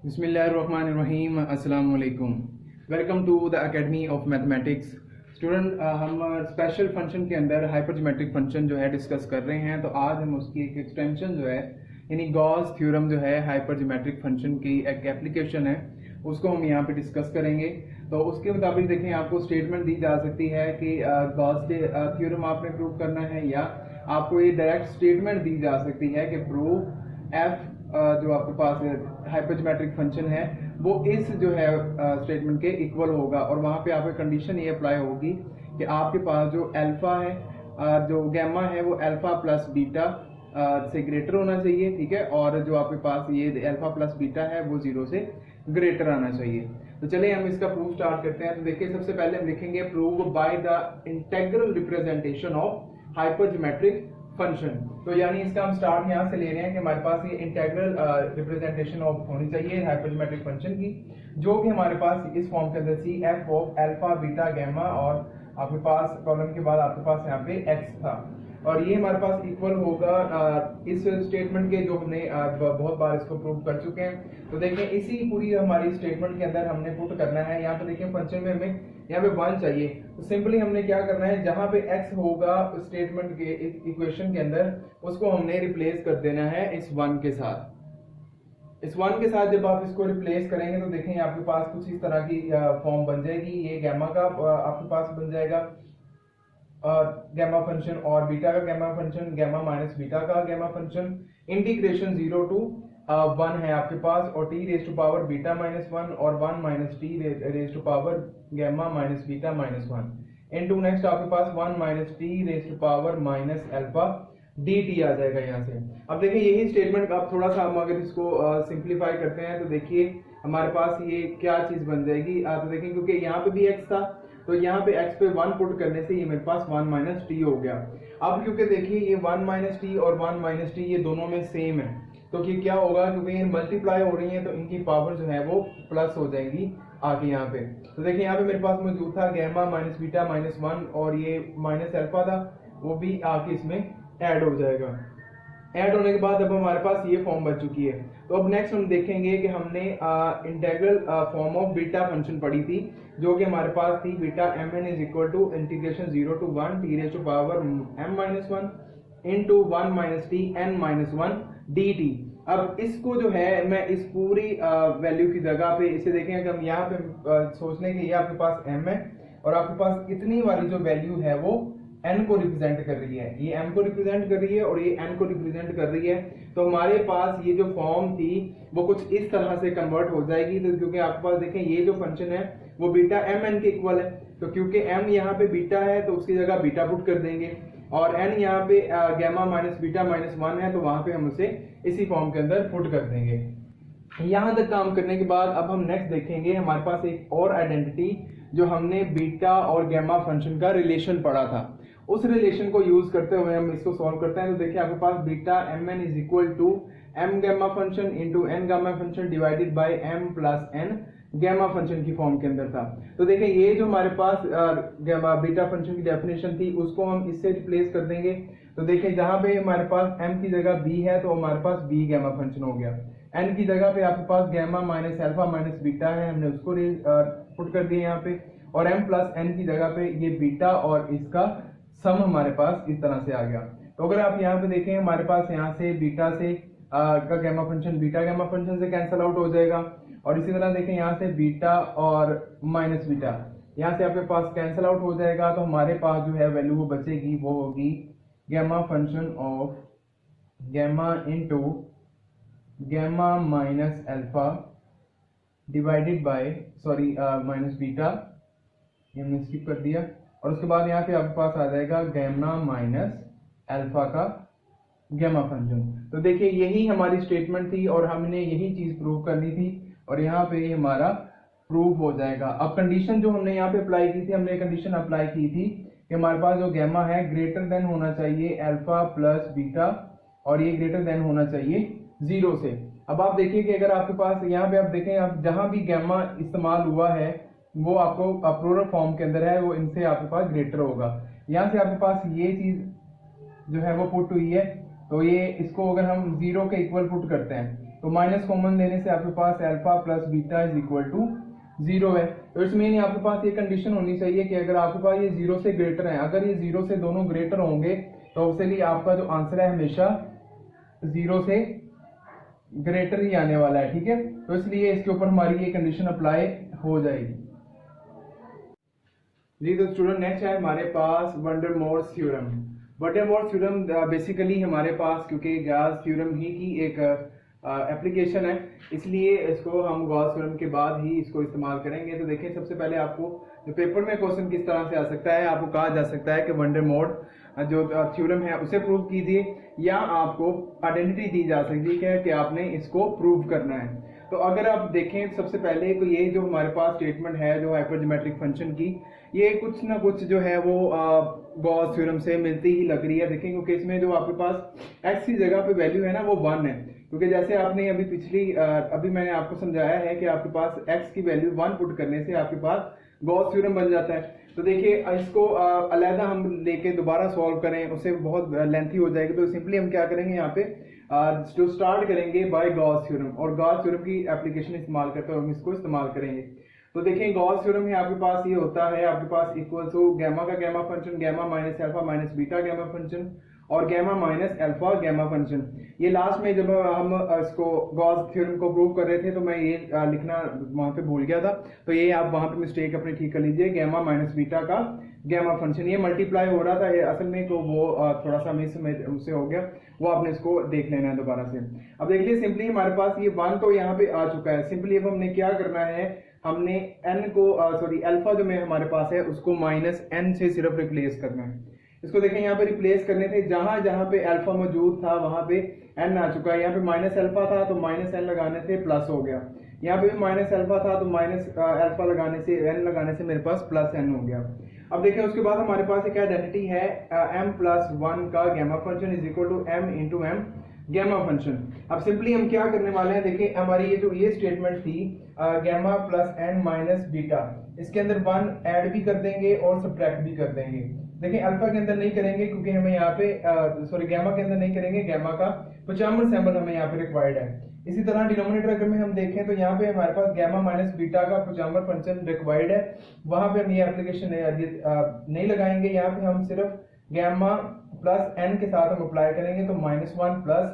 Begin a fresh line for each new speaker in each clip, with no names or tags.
बिस्मिल्लाहिर्रहमानिर्रहीम, अस्सलाम वालेकुम। Welcome to the academy of mathematics. Student, हम स्पेशल फंक्शन के अंदर हाइपरज्योमेट्रिक फंक्शन जो है डिस्कस कर रहे हैं। तो आज हम उसकी एक एक्सटेंशन जो है यानी गॉस थ्योरम जो है हाइपरज्योमेट्रिक फंक्शन की एक एप्लीकेशन है, उसको हम यहाँ पे डिस्कस करेंगे। तो उसके मुताबिक देखें, आपको स्टेटमेंट दी जा सकती है कि गॉस थ्योरम आपने प्रूव करना है, या आपको ये डायरेक्ट स्टेटमेंट दी जा सकती है कि प्रूव एफ जो आपके पास हाइपरज्योमेट्रिक फंक्शन है वो इस जो है स्टेटमेंट के इक्वल होगा। और वहां पे आपको कंडीशन ये अप्लाई होगी कि आपके पास जो अल्फा है, जो गैमा है, वो अल्फा प्लस बीटा से ग्रेटर होना चाहिए, ठीक है। और जो आपके पास ये अल्फा प्लस बीटा है वो 0 से ग्रेटर आना चाहिए। तो चलिए हम इसका प्रूफ स्टार्ट करते हैं। तो देखिए, सबसे पहले हम लिखेंगे prove by the integral representation of hypergeometric function. तो यानी इसका हम स्टार्ट यहाँ से ले रहे हैं कि हमारे पास ये इंटीग्रल रिप्रेजेंटेशन ऑफ होनी चाहिए हाइपरज्योमेट्रिक फंक्शन की, जो कि हमारे पास इस फॉर्म के अंदर C F of alpha beta gamma, और आपके पास कॉलम के बाद आपके पास यहाँ पे एक्स था, और ये हमारे पास इक्वल होगा इस स्टेटमेंट के, जो हमने बहुत बार इसको प्रूव कर चुके हैं। तो देखें, इसी पूरी हमारी स्टेटमेंट के अंदर हमने पुट करना है। यहाँ पे देखें, फंक्शन में हमें यहाँ पे 1 चाहिए। तो सिंपली हमने क्या करना है, जहां पे x होगा स्टेटमेंट के इक्वेशन के अंदर, उसको हमने रिप्लेस कर देना है इस 1 के साथ। इस 1 के साथ जब आप इसको रिप्लेस करेंगे तो देखें आपके पास कुछ इस तरह की फॉर्म बन जाएगी। ये गैमा का आपके पास बन जाएगा गैमा फंक्शन, और बीटा का gamma function, gamma minus beta का गैमा फंक्शन, इंटीग्रेशन 0 टू 1 है आपके पास, और t raise to power beta minus 1 और 1 minus t raise to power gamma minus beta minus 1 into next आपके पास 1 minus t raise to power minus alpha dt आ जाएगा यहाँ से। अब देखिए, यही स्टेटमेंट आप थोड़ा सा हम अगर इसको सिंप्लीफाई करते हैं तो देखिए हमारे पास ये क्या चीज बन जाएगी। तो देखिए, क्योंकि यहाँ पे भी x था, तो यहाँ पे x पे 1 पुट करने से ये मेरे पास 1 माइनस टी हो गया। अब क्योंकि देखिए ये 1 माइनस टी और 1 माइनस टी ये दोनों में सेम है, तो कि क्या होगा, क्योंकि ये मल्टीप्लाई हो रही है तो इनकी पावर जो है वो प्लस हो जाएगी आगे यहाँ पे। तो देखिए, यहाँ पे मेरे पास मौजूद था गैमा माइनस बीटा माइनस 1, और ये माइनस अल्फा था, वो भी आके इसमें ऐड हो जाएगा। ऐड होने के बाद अब हमारे पास ये फॉर्म बच चुकी है। तो अब नेक्स्ट हम देखेंगे कि हमने integral form of beta function पढ़ी थी, जो कि हमारे पास थी beta M N is equal to integration 0 to 1 t raise to power m minus 1 into 1 minus t n minus 1 dt। अब इसको जो है मैं इस पूरी वैल्यू की जगह पे इसे देखें, अगर हम यहाँ पे सोच लें कि ये आपके पास m है और आपके पास इतनी वाली जो वैल्यू है वो n को रिप्रेजेंट कर रही है, ये m को रिप्रेजेंट कर रही है और ये n को रिप्रेजेंट कर रही है। तो हमारे पास ये जो फॉर्म थी वो कुछ इस तरह से कन्वर्ट हो जाएगी। तो क्योंकि आपके पास देखें ये जो फंक्शन है वो बीटा एम एन के इक्वल है, तो क्योंकि m यहाँ पे बीटा है तो उसकी जगह बीटा पुट कर देंगे, और n यहाँ पे गैमा माइनस बीटा माइनस 1 है, तो वहां पे हम उसे इसी फॉर्म के अंदर पुट कर देंगे। यहां तक काम करने के बाद अब हम नेक्स्ट देखेंगे हमारे पास एक और आइडेंटिटी, जो हमने बीटा और गैमा फंक्शन का रिलेशन पढ़ा था। उस रिलेशन को यूज करते हुए हम इसको सॉल्व करते हैं। तो देखिए, आपके पास beta M N is equal to M gamma function into N gamma function divided by M plus N gamma function की फॉर्म के अंदर था। तो देखिए, ये जो हमारे पास गैमा बीटा फंक्शन की डेफिनेशन थी उसको हम इससे रिप्लेस कर देंगे। तो देखिए, जहां पे हमारे पास m की जगह b है तो हमारे पास b गैमा फंक्शन हो गया। n की जगह पे आपके पास gamma minus alpha minus beta है, हमने उसको पुट कर दिया यहाँ पे, और m प्लस n की जगह पे ये बीटा और इसका सम हमारे पास इस तरह से आ गया। तो अगर आप यहाँ पे देखें, हमारे पास यहाँ से बीटा से का gamma function beta gamma function से कैंसिल आउट हो जाएगा, और इसी तरह देखें यहाँ से बीटा और माइनस बीटा यहाँ से आपके पास कैंसिल आउट हो जाएगा। तो हमारे पास जो है वैल्यू वो बचेगी, वो होगी gamma function of gamma into gamma minus alpha divided by minus beta, ये हमने स्किप कर दिया, और उसके बाद यहाँ पे आपके पास आ जाएगा गैमा माइनस अल्फा का गैमा फंक्शन। तो देखिए, यही हमारी स्टेटमेंट थी और हमने यही चीज प्रूव करनी थी, और यहाँ पे हमारा प्रूव हो जाएगा। अब कंडीशन जो हमने यहाँ पे अप्लाई की थी, हमने कंडीशन अप्लाई की थी कि हमारे पास जो गैमा है ग्रेटर देन होना चाहिए अल्फा प्लस बीटा, और ये ग्रेटर देन होना चाहिए 0 से। अब आप देखिए कि अगर आपके पास यहाँ पे आप देखें, आप जहां भी गैमा इस्तेमाल हुआ है वो आपको प्लूरल फॉर्म के अंदर है, वो इनसे आपके पास ग्रेटर होगा। यहाँ से आपके पास ये चीज जो है वो पुट हुई है, तो ये इसको अगर हम 0 के इक्वल पुट करते हैं, तो माइनस कॉमन लेने से आपके पास alpha plus beta is equal to 0 है। तो इट्स मीन आपके पास ये कंडीशन होनी चाहिए कि अगर आपके पास ये 0 से ग्रेटर है, अगर ये 0 से दोनों ग्रेटर होंगे तो ऑब्वियसली आपका जो आंसर है हमेशा 0 से ग्रेटर ही आने वाला है, ठीक है। तो इसलिए इसके ऊपर हमारी ये कंडीशन अप्लाई हो जाएगी जी। तो स्टूडेंट नेक्स्ट है हमारे पास वंडरमॉर्स थ्योरम। वंडरमॉर्स थ्योरम बेसिकली हमारे पास क्योंकि गॉस थ्योरम ही की एक एप्लीकेशन है, इसलिए इसको हम गॉस थ्योरम के बाद ही इसको इस्तेमाल करेंगे। तो देखिए सबसे पहले आपको जो पेपर में क्वेश्चन किस तरह से आ सकता है, आपको कहा जा सकता है कि वंडरमॉर्स जो थ्योरम है उसे प्रूव कीजिए, या आपको आइडेंटिटी दी जा सकती है कि आपने इसको प्रूव करना है। तो अगर आप देखें सबसे पहले तो ये जो हमारे पास स्टेटमेंट है जो हाइपरज्योमेट्रिक फंक्शन की, ये कुछ ना कुछ जो है वो गॉस थ्योरम से मिलती ही लग रही है। देखें क्योंकि इसमें जो आपके पास एक्स की जगह पे वैल्यू है ना वो 1 है, क्योंकि जैसे आपने अभी मैंने आपको समझाया है कि आपके पास एक्स की वैल्यू 1 पुट करने से आपके पास गॉस थ्योरम बन जाता है। तो देखिए इसको अलहदा हम लेके दोबारा सॉल्व करें उससे बहुत लेंथी हो जाएगी। तो सिंपली हम क्या करेंगे यहाँ पे जो स्टार्ट करेंगे बाय गॉस थ्योरम, और गॉस थ्योरम की एप्लीकेशन इस्तेमाल करते हुए हम इसको इस्तेमाल करेंगे। तो देखिए गॉस थ्योरम में आपके पास ये होता है, आपके पास इक्वल टू गैमा का gamma function, gamma minus alpha minus beta gamma function, और gamma minus alpha gamma function. ये लास्ट में जब हम इसको गॉस थ्योरम को प्रूव कर रहे थे तो मैं ये लिखना वहां पे भूल गया था, तो ये आप वहां पे मिस्टेक अपनी ठीक कर लीजिए। गैमा माइनस बीटा का गैमा फंक्शन ये मल्टीप्लाई हो रहा था ये असल में, तो वो थोड़ा सा मिस उससे हो गया, वो आपने इसको देख लेना है दोबारा से। अब देख लीजिए सिंपली हमारे पास ये 1 तो यहाँ पे आ चुका है। सिंपली अब हमने क्या करना है, हमने n को अल्फा जो में हमारे पास है उसको माइनस n से सिर्फ रिप्लेस करना है। इसको देखें यहाँ पे रिप्लेस करने थे, जहां जहां पे अल्फा मौजूद था वहां पे n आ चुका है। यहाँ पे माइनस अल्फा था तो माइनस n लगाने से प्लस हो गया, यहाँ पे भी माइनस अल्फा था तो माइनस अल्फा लगाने से n लगाने से मेरे पास प्लस n हो गया। अब देखिए उसके बाद हमारे पास एक आइडेंटिटी है m प्लस 1 का gamma function is equal to m into m gamma function. अब सिंपली हम क्या करने वाले हैं, देखिए हमारी ये स्टेटमेंट थी gamma plus n minus beta, इसके अंदर 1 ऐड भी कर देंगे और सब्ट्रैक्ट भी कर देंगे। देखिए अल्फा के अंदर नहीं करेंगे क्योंकि हमें यहाँ पे गैमा के अंदर नहीं करेंगे, गैमा का 95 सैंपल हमें यहाँ पे रिक्वायर्ड है। इसी तरह डिनोमिनेटर अगर में हम देखें तो यहाँ पे हमारे पास गैमा माइनस बीटा का 95 फंक्शन रिक्वायर्ड है, वहां पे हम ये एप्लीकेशन नहीं लगाएंगे। यहाँ पे हम सिर्फ गैमा प्लस n के साथ हम अप्लाई करेंगे, तो -1 प्लस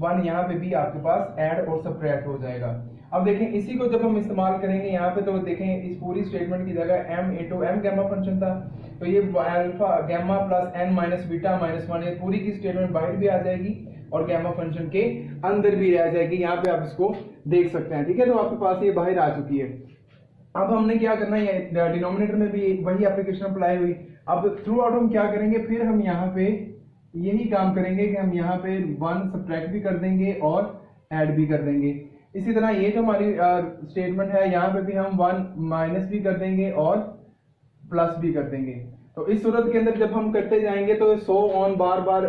1 यहाँ पे भी आपके पास ऐड और सब्ट्रैक्ट हो जाएगा। अब देखें इसी को जब हम इस्तेमाल करेंगे यहाँ पे, तो देखें इस पूरी स्टेटमेंट की जगह m into m gamma function था, तो ये alpha gamma plus n minus beta minus 1 ये पूरी की स्टेटमेंट बाहर भी आ जाएगी और गैमा फंक्शन के अंदर भी रह जाएगी। यहाँ पे आप इसको देख सकते हैं, ठीक है। तो आपके पास ये बाहर आ चुकी है। अब हमने क्या करना है, डिनोमिनेटर में भी वही एप्लीकेशन अप्लाई हुई। अब थ्रू आउट हम क्या करेंगे, फिर हम यहाँ पे यही काम करेंगे कि हम यहाँ पे 1 सब्ट्रैक्ट भी कर देंगे और ऐड भी कर देंगे। इसी तरह ये जो हमारी स्टेटमेंट है यहाँ पे भी हम 1 माइनस भी कर देंगे और प्लस भी कर देंगे। तो इस सूरत के अंदर जब हम करते जाएंगे तो सो ऑन बार बार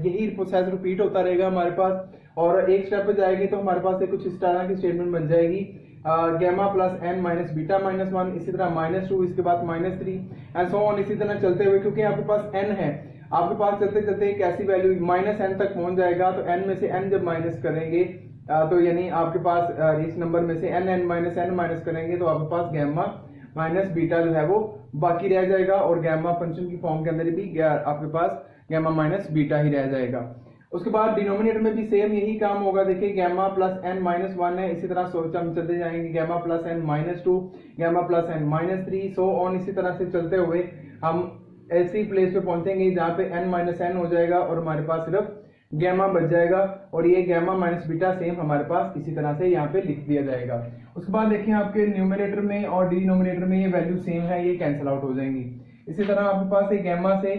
यही प्रोसेस रिपीट होता रहेगा हमारे पास, और एक स्टेप पे जाएगी तो हमारे पास कुछ इस तरह की स्टेटमेंट बन जाएगी gamma plus n minus beta minus 1, इसी तरह -2, इसके बाद -3 एंड सो ऑन, इसी तरह चलते हुए। क्योंकि आपके पास n है, आपके पास चलते चलते एक ऐसी वैल्यू -n तक पहुंच जाएगा, तो n में से n जब माइनस करेंगे तो यानी आपके पास इस नंबर में से n माइनस करेंगे तो आपके पास गैमा माइनस बीटा जो है वो बाकी रह जाएगा, और गैमा फंक्शन की फॉर्म के अंदर भी आपके पास गैमा माइनस बीटा ही रह जाएगा। उसके बाद डिनोमिनेटर में भी सेम यही काम होगा। देखिए गैमा प्लस n माइनस 1 है, इसी तरह हम चलते जाएंगे gamma plus n minus 2, gamma plus n minus 3, so on, इसी तरह से चलते हुए हम ऐसी प्लेस पे पहुंचेंगे जहाँ पे n माइनस n हो जाएगा और हमारे पास सिर्फ गैमा बच जाएगा, और ये गैमा माइनस बीटा सेम हमारे पास इसी तरह से यहाँ पे लिख दिया जाएगा। उसके बाद देखिए आपके न्यूमरेटर में और डिनोमिनेटर में ये वैल्यू सेम है, ये कैंसिल आउट हो जाएंगी। इसी तरह आपके पास एक गैमा से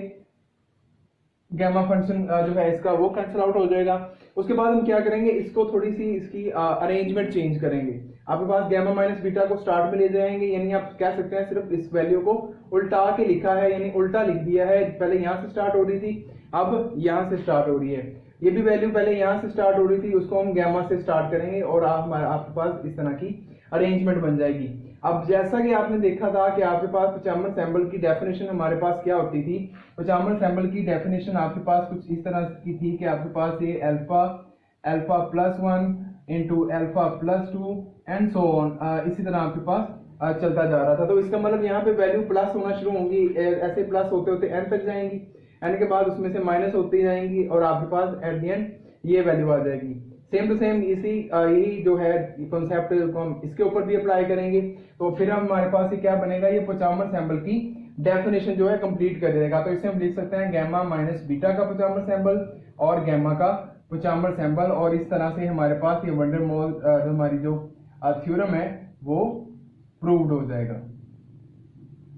गैमा फंक्शन जो है इसका वो कैंसिल आउट हो जाएगा। उसके बाद हम क्या करेंगे, इसको थोड़ी सी इसकी अरेंजमेंट चेंज करेंगे। आपके पास गैमा माइनस बीटा को स्टार्ट में ले जाएंगे, यानी आप कह सकते हैं सिर्फ इस वैल्यू को उल्टा के लिखा है, यानी उल्टा लिख दिया है। पहले यहाँ से स्टार्ट हो रही थी, अब यहाँ से स्टार्ट हो रही है। ये भी वैल्यू पहले यहाँ से स्टार्ट हो रही थी, उसको हम गैमा से स्टार्ट करेंगे और आपके पास इस तरह की अरेंजमेंट बन जाएगी। अब जैसा कि आपने देखा था कि आपके पास 95 सैंपल की डेफिनेशन हमारे पास क्या होती थी, 95 सैंपल की डेफिनेशन आपके पास कुछ इस तरह की थी कि आपके पास ये alpha alpha plus 1 into alpha plus 2 and so on, इसी तरह आपके पास चलता जा रहा था। तो इसका मतलब यहाँ पे वैल्यू प्लस होना शुरू होंगी, ऐसे प्लस होते होते एन तक जाएंगी, एन के बाद उसमें से माइनस होती जाएंगी और आपके पास एट द एंड ये वैल्यू आ जाएगी। सेम टू सेम इसी यही जो है कॉन्सेप्ट को हम इसके ऊपर भी अप्लाई करेंगे। तो फिर हमारे पास ये क्या बनेगा, ये पोचामर सैंपल की डेफिनेशन जो है कंप्लीट कर देगा। तो इसे हम लिख सकते हैं गैमा माइनस बीटा का पोचामर सैंपल और गैमा का पोचामर सैंपल, और इस तरह से हमारे पास ये वंडरमॉल हमारी जो थ्योरम है वो प्रूव्ड हो जाएगा।